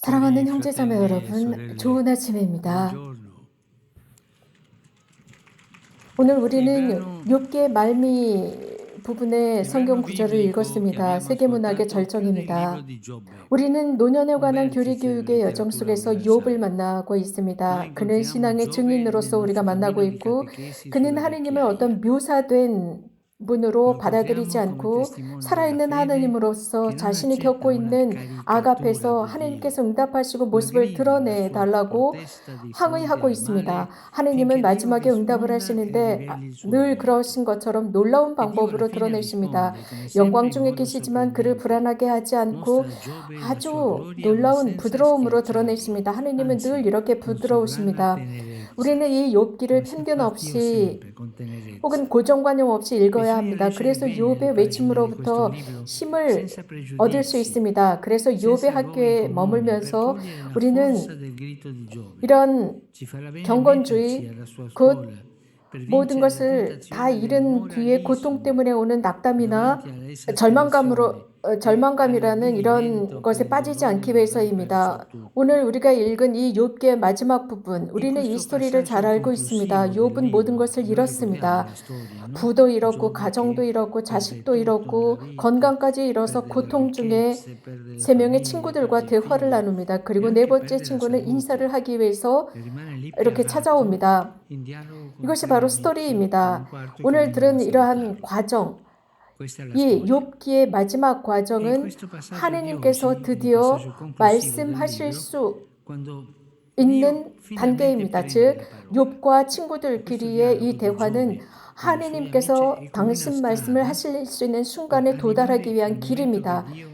사랑하는 Cari 형제자매 fratelli e 여러분, sorelle, 좋은 아침입니다. buongiorno. 오늘 Il 우리는 brano, 욥기의 말미 부분의 il brano 성경 구절을 biblico che 읽었습니다. abbiamo 세계문학의 ascoltato chiude il libro 절정입니다. di Giobbe, 우리는 노년에 un 관한 bel 교리 titolo di 교육의 여정 letteratura 속에서 욥을 universale. 만나고 Noi 있습니다. 그는 incontriamo 신앙의 Giobbe nel 증인으로서 우리가 nostro 만나고 cammino di 있고, catechesi 그는 sulla 하느님을 vecchiaia. 어떤 묘사된 Lo 분으로 받아들이지 incontriamo come 않고 testimone della 살아있는 fede 하느님으로서 che non 자신이 accetta 겪고 una 있는 악 caricatura 앞에서 di Dio, 하느님께서 응답하시고 ma 모습을 grida la 드러내 sua 달라고 protesta di fronte 항의하고 al 있습니다. male 하느님은 finché Dio 마지막에 응답을 risponda e 하시는데 riveli il suo 늘 volto. 그러신 것처럼 놀라운 E Dio alla 방법으로 fine 드러내십니다. risponde, come sempre 영광 in 중에 modo 계시지만 그를 sorprendente. 불안하게 하지 않고 Mostra a Giobbe la sua 아주 gloria ma 놀라운 senza 부드러움으로 schiacciarlo, 드러내십니다. 하느님은 늘 anzi 이렇게 con sovrana 부드러우십니다. tenerezza, 우리는 이 욥기를 come si 편견 fa Dio 없이 sempre con tenerezza. 혹은 고정관념 없이 읽어야 Bisogna 합니다. leggere 그래서 bene le 욥의 pagine di questo 외침으로부터 libro 힘을 senza 얻을 수 pregiudizi, 있습니다. 그래서 욥의 senza luoghi 학교에 comuni, per 머물면서 cogliere la forza 우리는 del grito di Giobbe. 이런 Ci farà bene metterci 경건주의, alla sua 곧 scuola per 모든 vincere la 것을 다 tentazione del 잃은 뒤에 고통 moralismo 때문에 오는 낙담이나 davanti all'esasperazione e 절망감이라는 이런 all'avvilimento che 것에 il 빠지지 dolore 않기 avrà impresso a 위해서입니다. tutti. 오늘 우리가 읽은 이 욥기의 마지막 부분, In 우리는 이 questo 스토리를 잘 passaggio 알고 있습니다. conclusivo del 욥은 모든 libro, 것을 noi ricordiamo 잃었습니다. la storia, no? 부도 잃었고 Giobbe 가정도 che 잃었고 perde 자식도 tutto nella 잃었고 vita, 건강까지 잃어서 perde le 고통 중에 ricchezze, perde la 세 명의 famiglia, 친구들과 perde i 대화를 figli 나눕니다. e 그리고 네 anche 번째 perde la 친구는 인사를 salute 하기 위해서 e rimane lì 이렇게 piantato 찾아옵니다. in dialogo con 이것이 tre 바로 amici in un 스토리입니다. quarto che 오늘 vengono a 들은 이러한 salutarlo. 과정, Questa è la 이 storia. 욥기의 마지막 E in 과정은 questo passaggio di 하느님께서 oggi, nel 드디어 passaggio conclusivo del 말씀하실 libro, 수 quando Dio 있는 finalmente 단계입니다. prende 즉, la parola. 욥과 E questo 친구들끼리의 이 dialogo di 대화는 Giobbe con i suoi amici 하느님께서 è come una 당신 말씀을 strada 하실 수 있는 per 순간에 도달하기 arrivare al 위한 momento che 길입니다. Dio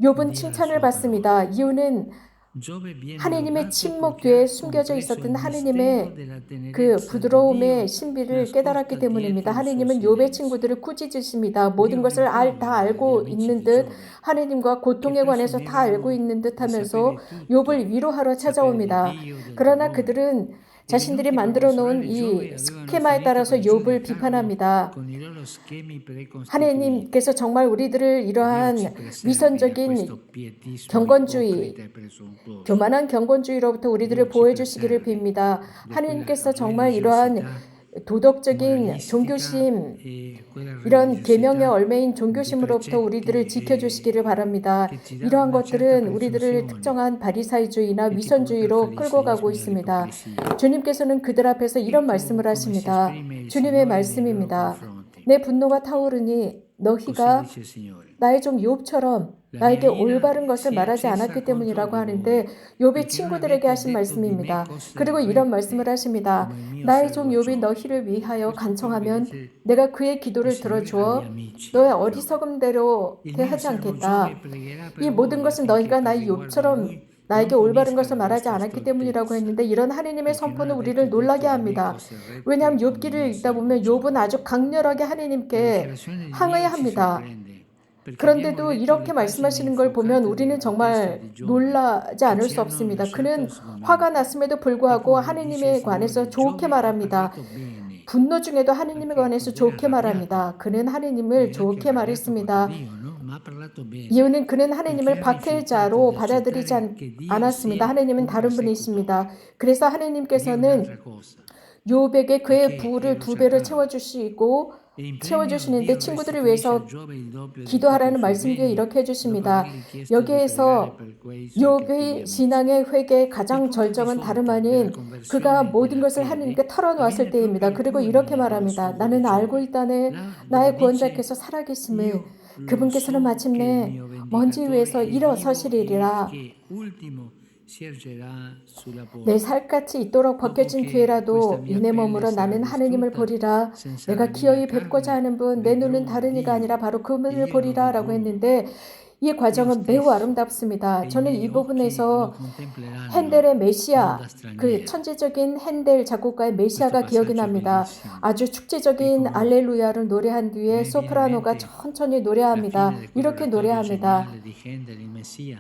욥은 dia la 칭찬을 sua parola. 받습니다. 이유는 Giobbe viene 하느님의 lodato 침묵 perché 뒤에 ha 숨겨져 compreso il 있었던 mistero 하느님의 della 그 tenerezza di 부드러움의 Dio 신비를 깨달았기 nascosta 때문입니다. dietro il suo 하느님은 욥의 silenzio. 친구들을 꾸짖으십니다. 모든 Dio 것을 다 rimprovera gli 알고 amici 있는 di 듯 Giobbe 하느님과 che 고통에 관해서 다 알고 presumevano 있는 듯 di 하면서 sapere 욥을 tutto, 위로하러 sapere di 찾아옵니다. Dio, del 그러나 dolore, 그들은 e 자신들이 venuti proprio a 만들어 놓은 trovare Giobbe 이 avevano 스케마에 finito 따라서 per 욥을 giudicarlo 비판합니다. con i loro schemi precostituiti. 하느님께서 정말 우리들을 Dio ci 이러한 preservi da questo 위선적인 pietismo 경건주의, ipocrita e presuntuoso. 교만한 경건주의로부터 우리들을 Dio ci 보호해주시기를 preservi 빕니다. da quella 하느님께서 정말 이러한 religiosità 도덕적인 moralistica 종교심, e quella 이런 계명에 religiosità 얽매인 di 종교심으로부터 우리들을 precetti 지켜주시기를 바랍니다. che ci dà 이러한 una certa 것들은 우리들을 presunzione 특정한 바리사이주의나 e ti porta al 위선주의로 끌고 가고 fariseismo e 있습니다. all'ipocrisia. 주님께서는 그들 앞에서 이런 Ecco 말씀을 come si 하십니다. esprime il 주님의 Signore nei loro 말씀입니다. confronti. 내 분노가 타오르니 Così 너희가 dice il Signore. 나의 종 욥처럼 La mia 나에게 ira 올바른 것을 si è 말하지 accesa 않았기 contro 때문이라고 di voi, 하는데 욥의 perché non 친구들에게 avete 하신 detto di me 말씀입니다. cose 그리고 이런 말씀을 rette, 하십니다. come il mio 나의 종 servo 욥이 Giobbe. 너희를 위하여 Questo è quello che 간청하면 dice 내가 그의 il 기도를 Signore agli 들어주어 amici 너의 di Giobbe. 어리석음대로 Il mio 대하지 servo Giobbe 않겠다. pregherà 이 per 모든 voi 것은 affinché 너희가 per 나의 riguardo di 욥처럼 lui non 나에게 올바른 punisca 것을 la 말하지 vostra 않았기 때문이라고 stoltezza, 했는데 이런 하느님의 perché non 선포는 우리를 avete detto 놀라게 di me 합니다. cose 왜냐하면 rette come il 욥기를 mio 읽다 servo 보면 욥은 Giobbe. 아주 강렬하게 La 하느님께 dichiarazione di Dio ci 항의합니다. sorprende, perché abbiamo 그런데도 letto 이렇게 le pagine 말씀하시는 걸 보면 infuocate della 우리는 protesta 정말 di Giobbe, 놀라지 che 않을 ci 수 hanno 없습니다. lasciato 그는 화가 sgomenti. 났음에도 E 불구하고 come dice il 하느님에 관해서 Signore, 좋게 Giobbe ha 말합니다. parlato bene, 분노 중에도 하느님에 perché 관해서 così era 좋게 arrabbiato 말합니다. 그는 하느님을 e anche 좋게 arrabbiato contro 말했습니다. Dio, no? Ma ha parlato bene, 이유는 그는 perché 하느님을 ha rifiutato 박해자로 di 받아들이지 accettare che Dio 않았습니다. sia 하느님은 un 다른 persecutore. 분이십니다. 그래서 Dio è un'altra 하느님께서는 cosa, 욥에게 그의 perché 부를 lo 2배로 cercava. 채워주시고 E in premio 채워주시는데 Dio 친구들을 restituisce a 위해서 Giobbe il doppio di tutti i 기도하라는 suoi 말씀 뒤에 beni 이렇게 dopo 해주십니다. avergli chiesto di pregare 여기에서 per quei suoi cattivi 욥의 amici. 신앙의 회개의 Il 가장 punto di 절정은 다름 svolta della 아닌 그가 conversione e 모든 della 것을 fede 하느님께 털어놓았을 avviene proprio 때입니다. al 그리고 이렇게 culmine dello 말합니다. sfogo di 나는 알고 Giobbe, 있다네. là dove 나의 dice 구원자께서 살아계심을 io lo 그분께서는 so che il 마침내 mio 먼지 vendicatore 위에서 è vivo e 일어서시리라. che ultimo si ergerà sulla 내 porta. 살같이 있도록 Dopo 벗겨진 che questa 뒤에라도 mia 이내 pelle 머물어 sarà 나는 하느님을 distrutta, 보리라. senza la 내가 mia 기어이 뵙고자 carne 하는 분, 내 눈은 vedrò 다른 이가 아니라 Dio 바로 e 그분을 io lo 보리라 라고 vedrò, 했는데 이 io 과정은 매우 stesso, 아름답습니다. e i 저는 miei 이 occhi lo 부분에서 contempleranno 핸델의 non 메시아, da 그 straniero. 천재적인 핸델 작곡가의 Questo 메시아가 기억이 passaggio è 납니다. bellissimo 아주 e 축제적인 con 알렐루야를 노래한 a 뒤에 me viene in 소프라노가 mente 천천히 la 노래합니다. fine di 이렇게 quell'oratorio 노래합니다. geniale di Handel il Messia,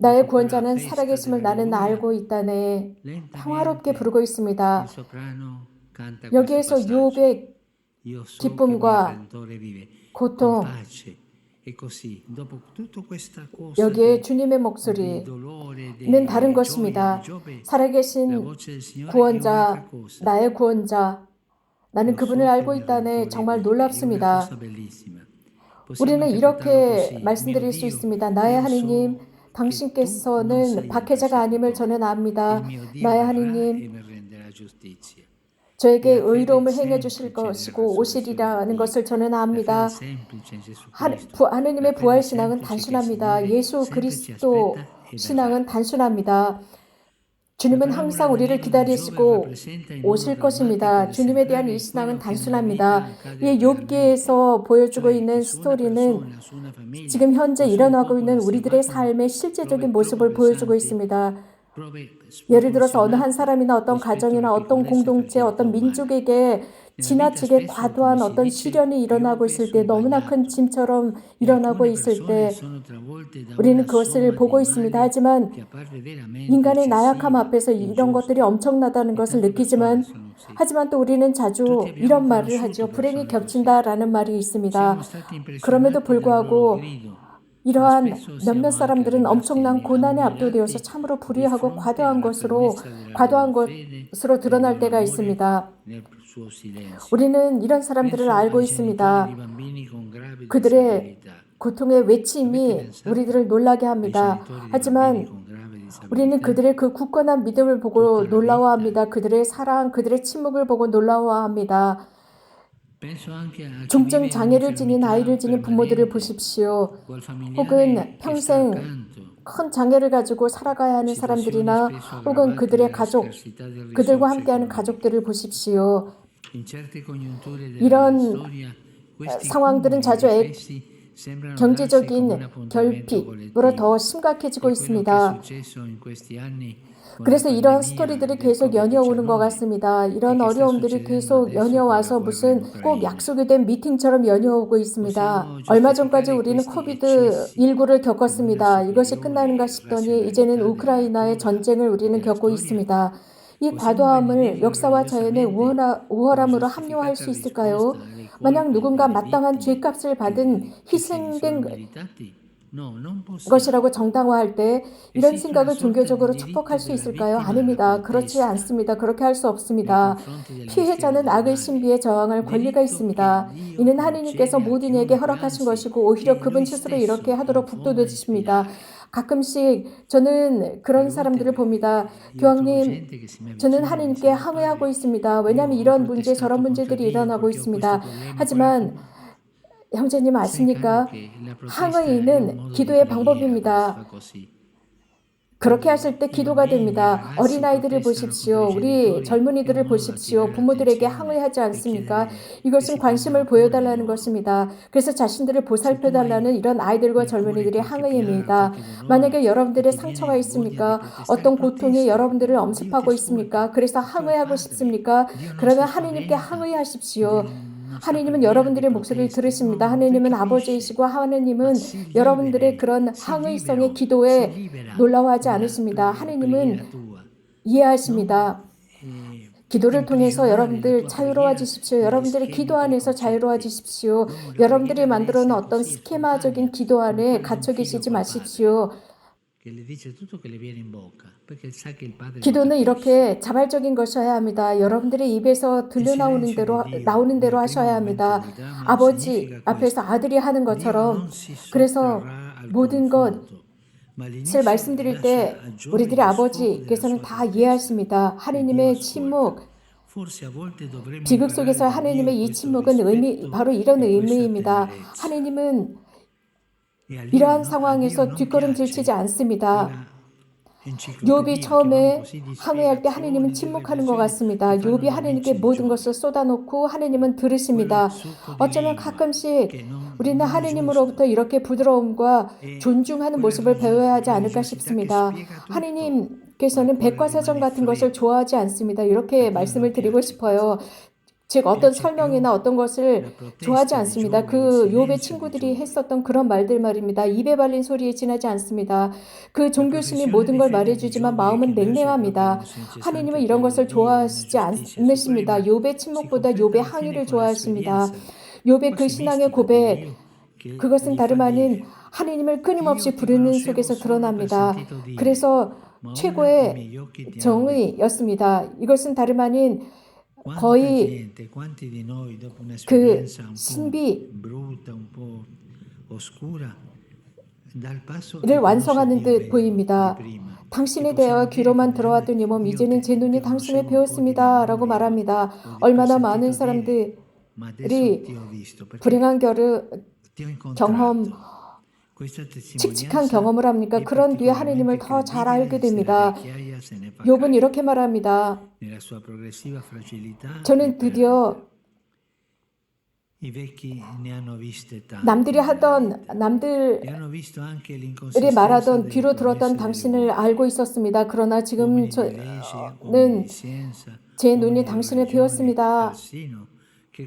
나의 dopo quella 구원자는 festa 살아계심을 나는 dell'alleluia, 알고 있다네. 평화롭게 lentamente 부르고 il 있습니다. soprano canta questo 여기에서 passaggio. 욥의 Io so che il mio 기쁨과 Redentore vive con 고통, pace. E così, dopo tutta questa cosa 여기에 주님의 di 목소리, dolore, 는 다른 것입니다. 살아계신 구원자, 나의 구원자, 나는 그분을 알고 있다네. 정말 놀랍습니다. 우리는 이렇게 말씀드릴 수 있습니다. 나의 하느님, 당신께서는 박해자가 아님을 저는 압니다. 나의 하느님, 저에게 의로움을 행해 주실 것이고 오시리라는 것을 저는 압니다. 하느님의 부활 신앙은 단순합니다. 예수 그리스도 신앙은 단순합니다. 주님은 항상 우리를 기다리시고 오실 것입니다. 주님에 대한 이 신앙은 단순합니다. 이 욥기에서 보여주고 있는 스토리는 지금 현재 일어나고 있는 우리들의 삶의 실제적인 모습을 보여주고 있습니다. 예를 들어서 어느 한 사람이나 어떤 가정이나 어떤 공동체, 어떤 민족에게 지나치게 과도한 어떤 시련이 일어나고 있을 때, 너무나 큰 짐처럼 일어나고 있을 때 우리는 그것을 보고 있습니다. 하지만 인간의 나약함 앞에서 이런 것들이 엄청나다는 것을 느끼지만 하지만 또 우리는 자주 이런 말을 하죠. 불행이 겹친다라는 말이 있습니다. 그럼에도 불구하고 이러한 몇몇 사람들은 엄청난 고난에 압도되어서 참으로 불의하고 과도한 것으로 드러날 때가 있습니다. 우리는 이런 사람들을 알고 있습니다. 그들의 고통의 외침이 우리들을 놀라게 합니다. 하지만 우리는 그들의 그 굳건한 믿음을 보고 놀라워합니다. 그들의 사랑, 그들의 침묵을 보고 놀라워합니다. 중증 장애를 지닌 아이를 지닌 부모들을 보십시오. 혹은 평생 큰 장애를 가지고 살아가야 하는 사람들이나 혹은 그들의 가족, 그들과 함께하는 가족들을 보십시오. 이런 상황들은 자주 경제적인 결핍으로 더 심각해지고 있습니다. 그래서 이런 스토리들이 계속 연이어오는 것 같습니다. 이런 어려움들이 계속 연이어와서 무슨 꼭 약속이 된 미팅처럼 연이어오고 있습니다. 얼마 전까지 우리는 코비드19를 겪었습니다. 이것이 끝나는가 싶더니 이제는 우크라이나의 전쟁을 우리는 겪고 있습니다. 이 과도함을 역사와 자연의 우월함으로 합리화할 수 있을까요? 만약 누군가 마땅한 죄값을 받은 희생된 것이라고 정당화할 때 이런 생각을 종교적으로 축복할 수 있을까요? 아닙니다. 그렇지 않습니다. 그렇게 할 수 없습니다. 피해자는 악의 신비에 저항할 권리가 있습니다. 이는 하느님께서 모든 이에게 허락하신 것이고 오히려 그분 스스로 이렇게 하도록 북돋으십니다. 가끔씩 저는 그런 사람들을 봅니다. 교황님, 저는 하느님께 항의하고 있습니다. 왜냐하면 이런 문제, 저런 문제들이 일어나고 있습니다. 하지만 형제님 아십니까? 항의는 기도의 방법입니다. 그렇게 하실 때 기도가 됩니다. 어린아이들을 보십시오. 우리 젊은이들을 보십시오. 부모들에게 항의하지 않습니까? 이것은 관심을 보여달라는 것입니다. 그래서 자신들을 보살펴달라는 이런 아이들과 젊은이들의 항의입니다. 만약에 여러분들의 상처가 있습니까? 어떤 고통이 여러분들을 엄습하고 있습니까? 그래서 항의하고 싶습니까? 그러면 하느님께 항의하십시오. 하느님은 여러분들의 목소리를 들으십니다. 하느님은 아버지이시고 하느님은 여러분들의 그런 항의성의 기도에 놀라워하지 않으십니다. 하느님은 이해하십니다. 기도를 통해서 여러분들 자유로워지십시오. 여러분들의 기도 안에서 자유로워지십시오. 여러분들이 만들어 놓은 어떤 스케마적인 기도 안에 갇혀 계시지 마십시오. 기도는 이렇게 자발적인 것이어야 합니다. 여러분들의 입에서 나오는 대로 하셔야 합니다. 아버지 앞에서 아들이 하는 것처럼. 그래서 모든 것을 말씀드릴 때 우리들의 아버지께서는 다 이해하십니다. 하느님의 침묵, 비극 속에서 하느님의 이 침묵은 바로 이런 의미입니다. 하느님은 이러한 상황에서 뒷걸음질 치지 않습니다. 욥이 처음에 항의할 때 하느님은 침묵하는 것 같습니다. 욥이 하느님께 모든 것을 쏟아놓고 하느님은 들으십니다. 어쩌면 가끔씩 우리는 하느님으로부터 이렇게 부드러움과 존중하는 모습을 배워야 하지 않을까 싶습니다. 하느님께서는 백과사전 같은 것을 좋아하지 않습니다. 이렇게 말씀을 드리고 싶어요. 즉 어떤 설명이나 어떤 것을 좋아하지 않습니다. 그 욥의 친구들이 했었던 그런 말들 말입니다. 입에 발린 소리에 지나지 않습니다. 그 종교심이 모든 걸 말해주지만 마음은 냉랭합니다. 하느님은 이런 것을 좋아하시지 않으십니다. 욥의 침묵보다 욥의 항의를 좋아하십니다. 욥의 그 신앙의 고백, 그것은 다름 아닌 하느님을 끊임없이 부르는 속에서 드러납니다. 그래서 최고의 정의였습니다. 이것은 다름 아닌 거의 그 신비를 완성하는 듯 보입니다. 당신의 대화와 귀로만 들어왔던 이 몸 이제는 제 눈이 당신을 배웠습니다. 라고 말합니다. 얼마나 많은 사람들이 불행한 경험, 칙칙한 경험을 합니까? 그런 뒤에 하느님을 더 잘 알게 됩니다. 욥은 이렇게 말합니다. 저는 드디어 남들이 말하던 귀로 들었던 당신을 알고 있었습니다. 그러나 지금 저는 제 눈이 당신을 배웠습니다.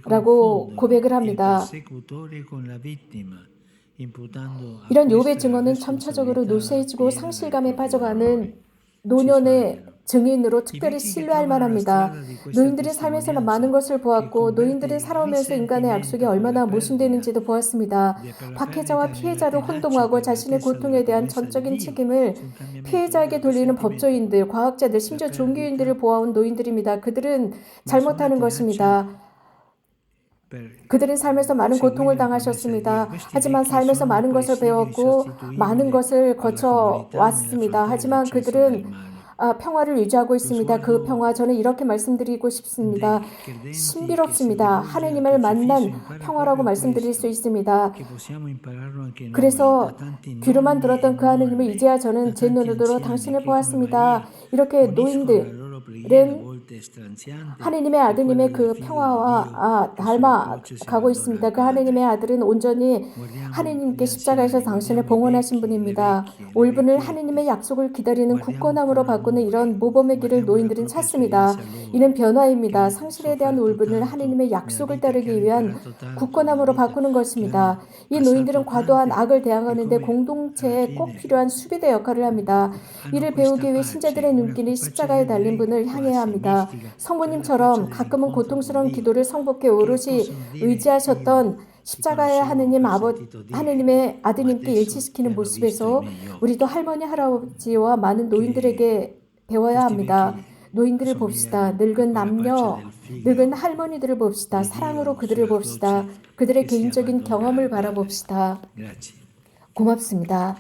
라고 고백을 합니다. 이런 욥의 증언은 점차적으로 노쇠해지고 상실감에 빠져가는 노년의 증인으로 특별히 신뢰할 만합니다. 노인들의 삶에서는 많은 것을 보았고 노인들의 살아오면서 인간의 약속이 얼마나 모순되는지도 보았습니다. 박해자와 피해자를 혼동하고 자신의 고통에 대한 전적인 책임을 피해자에게 돌리는 법조인들, 과학자들, 심지어 종교인들을 보아온 노인들입니다. 그들은 잘못하는 것입니다. 그들은 삶에서 많은 고통을 당하셨습니다. 하지만 삶에서 많은 것을 배웠고 많은 것을 거쳐왔습니다. 하지만 그들은 평화를 유지하고 있습니다. 그 평화, 저는 이렇게 말씀드리고 싶습니다. 신비롭습니다. 하느님을 만난 평화라고 말씀드릴 수 있습니다. 그래서 귀로만 들었던 그 하느님을 이제야 저는 제 눈으로 당신을 보았습니다. 이렇게 노인들은 하느님의 아드님의 그 평화와 닮아가고 있습니다. 그 하느님의 아들은 온전히 하느님께 십자가에서 당신을 봉헌하신 분입니다. 올분을 하느님의 약속을 기다리는 굳건함으로 바꾸는 이런 모범의 길을 노인들은 찾습니다. 이는 변화입니다. 상실에 대한 올분을 하느님의 약속을 따르기 위한 굳건함으로 바꾸는 것입니다. 이 노인들은 과도한 악을 대항하는 데 공동체에 꼭 필요한 수비대 역할을 합니다. 이를 배우기 위해 신자들의 눈길이 십자가에 달린 분을 향해야 합니다. 성부님처럼 가끔은 고통스러운 기도를 성부께 오롯이 의지하셨던 십자가의 하느님의 아드님께 일치시키는 모습에서 우리도 할머니, 할아버지와 많은 노인들에게 배워야 합니다. 노인들을 봅시다. 늙은 남녀, 늙은 할머니들을 봅시다. 사랑으로 그들을 봅시다. 그들의 개인적인 경험을 바라봅시다. 고맙습니다.